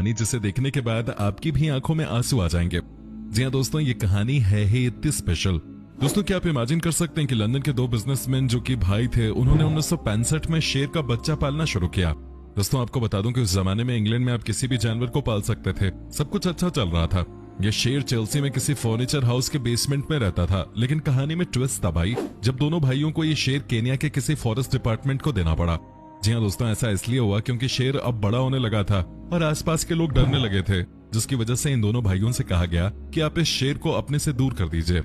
कहानी जिसे देखने के बाद आपकी भी आंखों में आंसू आ जाएंगे। जी हाँ दोस्तों, ये कहानी है ही इतनी स्पेशल। दोस्तों, क्या आप इमेजिन कर सकते हैं कि लंदन के दो बिजनेसमैन जो कि भाई थे, उन्होंने 1965 में शेर का बच्चा पालना शुरू किया। दोस्तों, आपको बता दूं कि उस जमाने में इंग्लैंड में आप किसी भी जानवर को पाल सकते थे, सब कुछ अच्छा चल रहा था। ये शेर चेल्सी में किसी फर्नीचर हाउस के बेसमेंट में रहता था, लेकिन कहानी में ट्विस्ट था भाई, जब दोनों भाइयों को ये शेर केन्या के किसी फॉरेस्ट डिपार्टमेंट को देना पड़ा। जी हाँ दोस्तों, ऐसा इसलिए हुआ क्योंकि शेर अब बड़ा होने लगा था और आसपास के लोग डरने लगे थे, जिसकी वजह से इन दोनों भाइयों से कहा गया कि आप इस शेर को अपने से दूर कर दीजिए।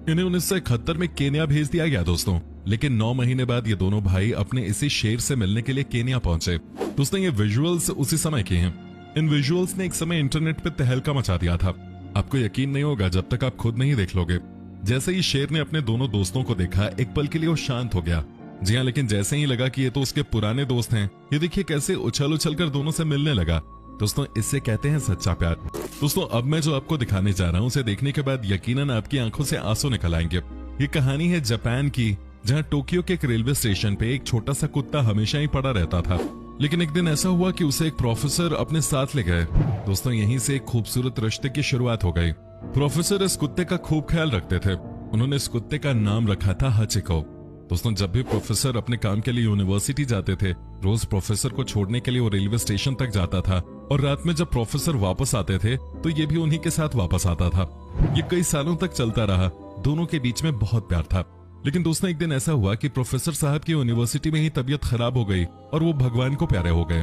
इन्हें 1971 में केन्या भेज दिया गया दोस्तों, लेकिन 9 महीने बाद ये दोनों भाई अपने इसी शेर से मिलने के लिए केन्या पहुंचे। दोस्तों, ये विजुअल्स उसी समय के हैं। इन विजुअल्स ने एक समय इंटरनेट पे तहलका मचा दिया था। आपको यकीन नहीं होगा जब तक आप खुद नहीं देख लोगे। जैसे ही शेर ने अपने दोनों दोस्तों को देखा, एक पल के लिए वो शांत हो गया। जी हाँ, लेकिन जैसे ही लगा कि ये तो उसके पुराने दोस्त हैं, ये देखिए कैसे उछल उछल कर दोनों से मिलने लगा। दोस्तों, इससे कहते हैं सच्चा प्यार। दोस्तों, अब मैं जो आपको दिखाने जा रहा हूँ, उसे देखने के बाद यकीनन आपकी आंखों से आंसू निकल आएंगे। ये कहानी है जापान की, जहाँ टोक्यो के एक रेलवे स्टेशन पे एक छोटा सा कुत्ता हमेशा ही पड़ा रहता था। लेकिन एक दिन ऐसा हुआ कि उसे एक प्रोफेसर अपने साथ ले गए। दोस्तों, यहीं से एक खूबसूरत रिश्ते की शुरुआत हो गई। प्रोफेसर इस कुत्ते का खूब ख्याल रखते थे। उन्होंने इस कुत्ते का नाम रखा था हचिको। दोस्तों, जब भी प्रोफेसर अपने काम के लिए यूनिवर्सिटी जाते थे, रोज प्रोफेसर को छोड़ने के लिए वो रेलवे स्टेशन तक जाता था, और रात में जब प्रोफेसर वापस आते थे तो ये भी उन्हीं के साथ वापस आता था। ये कई सालों तक चलता रहा। दोनों के बीच में बहुत प्यार था। लेकिन दोस्तों, एक दिन ऐसा हुआ कि प्रोफेसर साहब की यूनिवर्सिटी में ही तबीयत खराब हो गई और वो भगवान को प्यारे हो गए।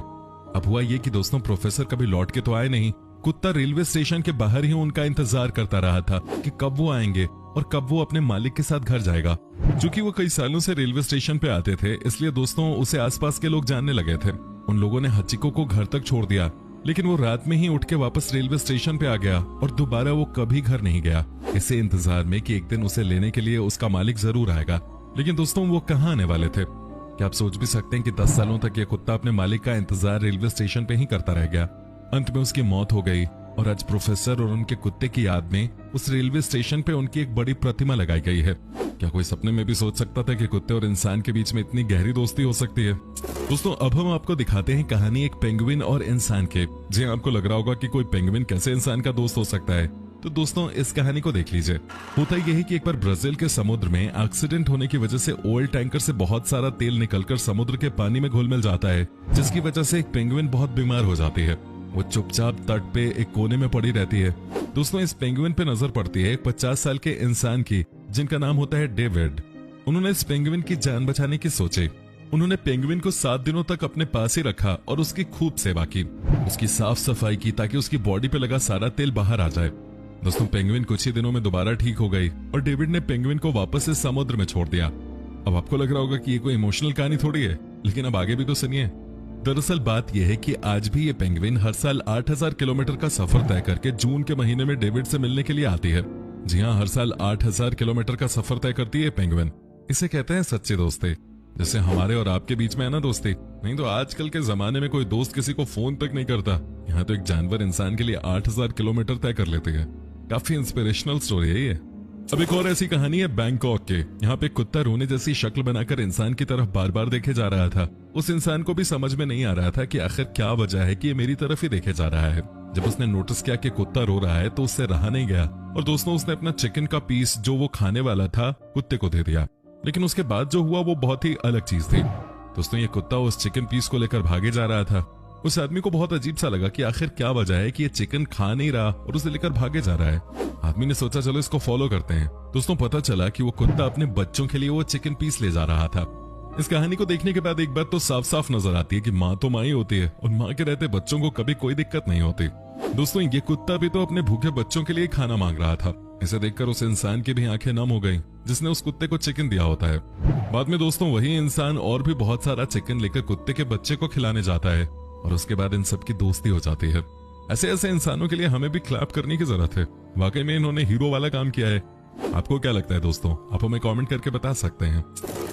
अब हुआ ये कि दोस्तों, प्रोफेसर कभी लौट के तो आए नहीं। कुत्ता रेलवे स्टेशन के बाहर ही उनका इंतजार करता रहा था कि कब वो आएंगे और कब वो अपने मालिक के साथ घर जाएगा। क्योंकि वो कई सालों से रेलवे स्टेशन पे आते थे, इसलिए दोस्तों उसे आसपास के लोग जानने लगे थे। उन लोगों ने हचिको को घर तक छोड़ दिया, लेकिन वो रात में ही उठ के वापस रेलवे स्टेशन पे आ गया और दोबारा वो कभी घर नहीं गया, इसे इंतजार में कि एक दिन उसे लेने के लिए उसका मालिक जरूर आएगा। लेकिन दोस्तों, वो कहाँ आने वाले थे? क्या आप सोच भी सकते हैं कि 10 सालों तक ये कुत्ता अपने मालिक का इंतजार रेलवे स्टेशन पे ही करता रह गया। अंत में उसकी मौत हो गई और आज प्रोफेसर और उनके कुत्ते की याद में उस रेलवे स्टेशन पे उनकी एक बड़ी प्रतिमा लगाई गई है। क्या कोई सपने में भी सोच सकता था कि कुत्ते और इंसान के बीच में इतनी गहरी दोस्ती हो सकती है? दोस्तों, अब हम आपको दिखाते हैं कहानी एक पेंगुइन और इंसान के। जी, आपको लग रहा होगा कि कोई पेंगुइन कैसे इंसान का दोस्त हो सकता है, तो दोस्तों इस कहानी को देख लीजिए। होता यह है कि एक बार ब्राजील के समुद्र में एक्सीडेंट होने की वजह से ऑयल टैंकर से बहुत सारा तेल निकलकर समुद्र के पानी में घुल मिल जाता है, जिसकी वजह से एक पेंगुइन बहुत बीमार हो जाती है। वो चुपचाप तट पे एक कोने में पड़ी रहती है। दोस्तों, इस पेंगुइन पे नजर पड़ती है एक 50 साल के इंसान की, जिनका नाम होता है डेविड। उन्होंने इस पेंगुइन की जान बचाने की सोची। उन्होंने पेंगुइन को 7 दिनों तक अपने पास ही रखा और उसकी खूब सेवा की, उसकी साफ सफाई की, ताकि उसकी बॉडी पे लगा सारा तेल बाहर आ जाए। दोस्तों, पेंगुइन कुछ ही दिनों में दोबारा ठीक हो गई और डेविड ने पेंगुइन को वापस इस समुद्र में छोड़ दिया। अब आपको लग रहा होगा कि ये कोई इमोशनल कहानी थोड़ी है, लेकिन अब आगे भी तो सुनिए। दरअसल बात यह है कि आज भी ये पेंगुइन हर साल 8000 किलोमीटर का सफर तय करके जून के महीने में डेविड से मिलने के लिए आती है। जी हाँ, हर साल 8000 किलोमीटर का सफर तय करती है पेंगुइन। इसे कहते हैं सच्ची दोस्ती। जैसे हमारे और आपके बीच में है ना दोस्ती, नहीं तो आजकल के जमाने में कोई दोस्त किसी को फोन तक नहीं करता। यहाँ तो एक जानवर इंसान के लिए 8000 किलोमीटर तय कर लेती है। काफी इंस्पिरेशनल स्टोरी है ये। अब एक और ऐसी कहानी है बैंकॉक के। यहाँ पे कुत्ता रोने जैसी शक्ल बनाकर इंसान की तरफ बार बार देखे जा रहा था। उस इंसान को भी समझ में नहीं आ रहा था कि आखिर क्या वजह है कि ये मेरी तरफ ही देखे जा रहा है। जब उसने नोटिस किया कि कुत्ता रो रहा है तो उससे रहा नहीं गया और दोस्तों उसने अपना चिकन का पीस जो वो खाने वाला था कुत्ते को दे दिया। लेकिन उसके बाद जो हुआ वो बहुत ही अलग चीज थी। दोस्तों, ये कुत्ता उस चिकन पीस को लेकर भागे जा रहा था। उस आदमी को बहुत अजीब सा लगा कि आखिर क्या वजह है कि ये चिकन खा नहीं रहा और उसे लेकर भागे जा रहा है। आदमी ने सोचा चलो इसको फॉलो करते हैं। दोस्तों, पता चला कि वो कुत्ता अपने बच्चों के लिए वो चिकन पीस ले जा रहा था। इस कहानी को देखने के बाद एक बात तो साफ साफ नजर आती है कि माँ तो माँ ही होती है और माँ के रहते बच्चों को कभी कोई दिक्कत नहीं होती। दोस्तों, ये कुत्ता भी तो अपने भूखे बच्चों के लिए खाना मांग रहा था। इसे देखकर उस इंसान की भी आंखें नम हो गईं, जिसने उस कुत्ते को चिकन दिया होता है। बाद में दोस्तों वही इंसान और भी बहुत सारा चिकन लेकर कुत्ते के बच्चे को खिलाने जाता है और उसके बाद इन सब की दोस्ती हो जाती है। ऐसे ऐसे इंसानों के लिए हमें भी क्लैप करने की जरूरत है। वाकई में इन्होंने हीरो वाला काम किया है। आपको क्या लगता है दोस्तों? आप हमें कमेंट करके बता सकते हैं।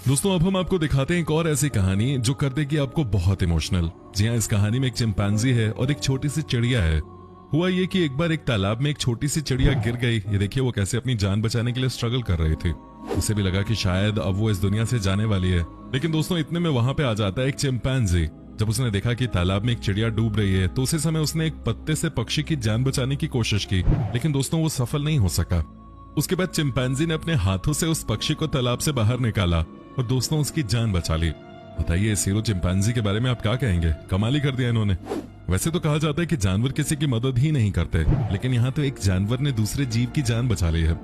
दोस्तों, अब हम आपको दिखाते हैं एक और ऐसी कहानी जो कर देगी आपको बहुत इमोशनल। जी हाँ, इस कहानी में एक चिंपैंजी है और एक छोटी सी चिड़िया है। हुआ ये कि एक बार एक तालाब में एक छोटी सी चिड़िया गिर गई। ये देखिए वो कैसे अपनी जान बचाने के लिए स्ट्रगल कर रही थी। उसे भी लगा कि शायद अब वो इस दुनिया से जाने वाली है। लेकिन दोस्तों, इतने में वहां पे आ जाता है एक चिंपैंजी। जब उसने देखा कि तालाब में एक चिड़िया डूब रही है तो उसी समय उसने एक पत्ते से पक्षी की जान बचाने की कोशिश की, लेकिन दोस्तों वो सफल नहीं हो सका। उसके बाद चिंपैंजी ने अपने हाथों से उस पक्षी को तालाब से बाहर निकाला और दोस्तों उसकी जान बचा ली। बताइए इस हीरो चिंपैंजी के बारे में आप क्या कहेंगे? कमाल ही कर दिया इन्होंने। वैसे तो कहा जाता है कि जानवर किसी की मदद ही नहीं करते, लेकिन यहाँ तो एक जानवर ने दूसरे जीव की जान बचा ली है।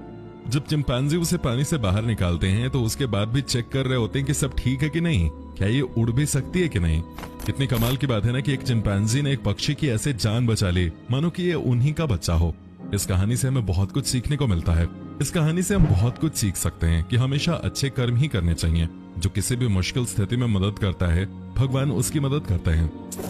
जब चिंपैंजी उसे पानी से बाहर निकालते हैं तो उसके बाद भी चेक कर रहे होते हैं कि सब ठीक है कि नहीं, क्या ये उड़ भी सकती है कि नहीं। कितनी कमाल की बात है ना कि एक चिंपैंजी ने एक पक्षी की ऐसे जान बचा ली मानो कि ये उन्हीं का बच्चा हो। इस कहानी से हमें बहुत कुछ सीखने को मिलता है। इस कहानी से हम बहुत कुछ सीख सकते हैं कि हमेशा अच्छे कर्म ही करने चाहिए। जो किसी भी मुश्किल स्थिति में मदद करता है, भगवान उसकी मदद करते हैं।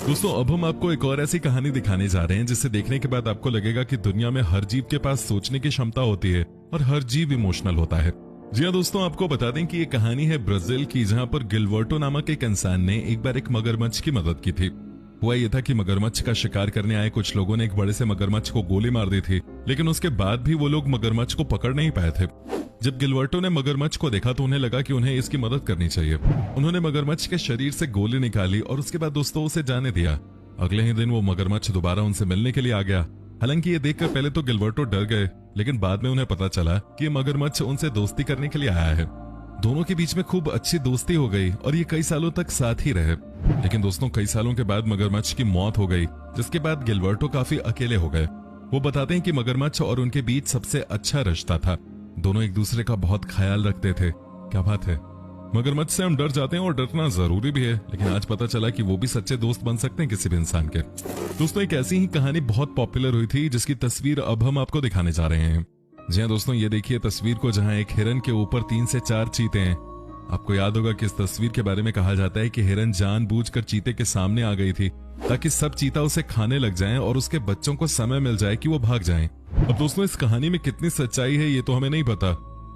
दोस्तों अब हम आपको एक और ऐसी कहानी दिखाने जा रहे हैं जिसे देखने के बाद आपको लगेगा कि दुनिया में हर जीव के पास सोचने की क्षमता होती है और हर जीव इमोशनल होता है। जी हाँ दोस्तों, आपको बता दें कि ये कहानी है ब्राजील की, जहाँ पर गिलवर्टो नामक एक इंसान ने एक बार एक मगरमच्छ की मदद की थी। हुआ ये था कि मगरमच्छ का शिकार करने आए कुछ लोगों ने एक बड़े से मगरमच्छ को गोली मार दी थी, लेकिन उसके बाद भी वो लोग मगरमच्छ को पकड़ नहीं पाए थे। जब गिलवर्टो ने मगरमच्छ को देखा तो उन्हें लगा कि उन्हें इसकी मदद करनी चाहिए। उन्होंने मगरमच्छ के शरीर से गोली निकाली और उसके बाद दोस्तों उसे जाने दिया। अगले ही दिन वो मगरमच्छ दोबारा उनसे मिलने के लिए आ गया। हालांकि ये देखकर पहले तो गिलवर्टो डर गए, लेकिन बाद में उन्हें पता चला कि ये मगरमच्छ उनसे दोस्ती करने के लिए आया है। दोनों के बीच में खूब अच्छी दोस्ती हो गई और ये कई सालों तक साथ ही रहे। लेकिन दोस्तों कई सालों के बाद मगरमच्छ की मौत हो गई, जिसके बाद गिलवर्टो काफी अकेले हो गए। वो बताते हैं कि मगरमच्छ और उनके बीच सबसे अच्छा रिश्ता था। दोनों एक दूसरे का बहुत ख्याल रखते थे। क्या बात है, मगरमच्छ से हम डर जाते हैं और डरना जरूरी भी है, लेकिन आज पता चला कि वो भी सच्चे दोस्त बन सकते हैं किसी भी इंसान के। दोस्तों एक ऐसी ही कहानी बहुत पॉपुलर हुई थी जिसकी तस्वीर अब हम आपको दिखाने जा रहे हैं। जी हाँ दोस्तों, ये देखिए तस्वीर को, जहाँ एक हिरन के ऊपर 3 से 4 चीते हैं। आपको याद होगा कि इस तस्वीर के बारे में कहा जाता है कि हिरन जानबूझकर चीते के सामने आ गई थी ताकि सब चीता उसे खाने लग जाएं और उसके बच्चों को समय मिल जाए कि वो भाग जाएं। अब दोस्तों इस कहानी में कितनी सच्चाई है ये तो हमें नहीं पता।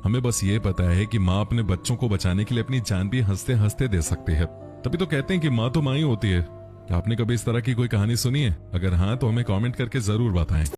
हमें बस ये पता है कि माँ अपने बच्चों को बचाने के लिए अपनी जान भी हंसते हंसते दे सकती है। तभी तो कहते हैं कि माँ तो माँ ही होती है। क्या आपने कभी इस तरह की कोई कहानी सुनी है? अगर हाँ तो हमें कमेंट करके जरूर बताएं।